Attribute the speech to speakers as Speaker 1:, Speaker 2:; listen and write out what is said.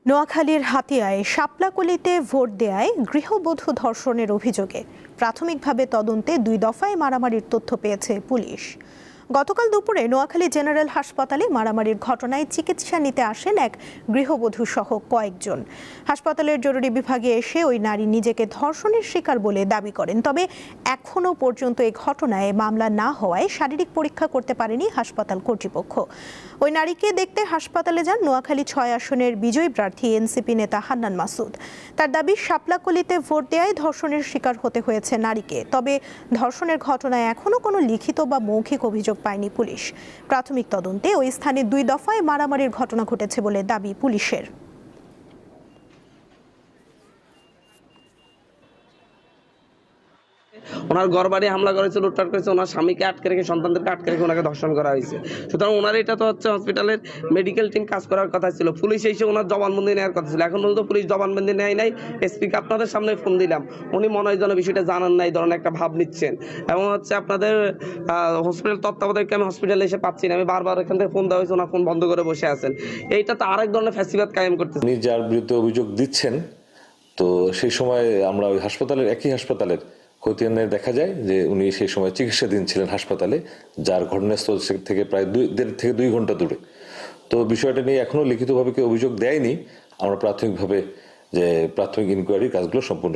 Speaker 1: নোয়াখালীর হাতিয়ায় শাপলাকলিতে ভোট দেয়ায় গৃহবধূ ধর্ষণের অভিযোগে প্রাথমিকভাবে তদন্তে 2 দফায় মারামারির তথ্য পেয়েছে পুলিশ। গতকাল দুপুরে নোয়াখালী জেনারেল হাসপাতালে মারামারির ঘটনায় চিকিৎসা নিতে আসেন এক গৃহবধূ সহ কয়েকজন। হাসপাতালের জরুরি বিভাগে এসে ওই নারী নিজেকে ধর্ষণের শিকার বলে দাবি করেন। তবে এখনও পর্যন্ত এই ঘটনায় মামলা না হওয়ায় শারীরিক পরীক্ষা করতে পারেনি হাসপাতাল কর্তৃপক্ষ। ওই নারীকে দেখতে হাসপাতালে যান নোয়াখালী 6 আসনের বিজয়ী প্রার্থী এনসিপি নেতা হান্নান মাসুদ। তার দাবি, শাপলাকলিতে ভোট দেয়ায় ধর্ষণের শিকার হতে হয়েছে নারীকে। তবে ধর্ষণের ঘটনায় এখনও কোনো লিখিত বা মৌখিক অভিযোগ পায়নি পুলিশ। প্রাথমিক তদন্তে ওই স্থানে 2 দফায় মারামারির ঘটনা ঘটেছে বলে দাবি পুলিশের।
Speaker 2: ওনার ঘর বাড়ি হামলা করেছে, লুটপাট করেছে, ওনার স্বামীকে আটকে রেখে, সন্তানদেরকে আটকে রেখে ওনাকে ধর্ষণ করা হয়েছে। সুতরাং ওনার এটা তো হচ্ছে হসপিটালের মেডিকেল টিম কাজ করার কথা ছিল, পুলিশ এসে ওনার জবানবন্দি নেওয়ার কথা ছিল। এখন পর্যন্ত পুলিশ জবানবন্দি নেয় নাই। এসপিকে আপনাদের সামনে ফোন দিলাম, উনি মনে হয় যেন বিষয়টা জানান নাই ধরনের একটা ভাব নিচ্ছেন। এবং হচ্ছে আপনাদের হসপিটাল তত্ত্বাবধায়ককে আমি হসপিটালে এসে পাচ্ছি না। আমি বারবার এখান থেকে ফোন দেওয়া হয়েছে, ওনার ফোন বন্ধ করে বসে আছেন। এইটা তো আরেক ধরনের ফ্যাসিবাদ কায়েম করতেছে।
Speaker 3: উনি যার বিরুদ্ধে অভিযোগ দিচ্ছেন, তো সেই সময় আমরা ওই হাসপাতালের একই হাসপাতালের খতিয়ানে দেখা যায় যে উনি সেই সময় চিকিৎসাধীন ছিলেন হাসপাতালে, যার ঘটনাস্থল থেকে প্রায় 1.5 থেকে 2 ঘন্টা দূরে। তো বিষয়টা নিয়ে এখনো লিখিতভাবে কেউ অভিযোগ দেয়নি। আমরা প্রাথমিক ইনকোয়ারি কাজগুলো সম্পূর্ণ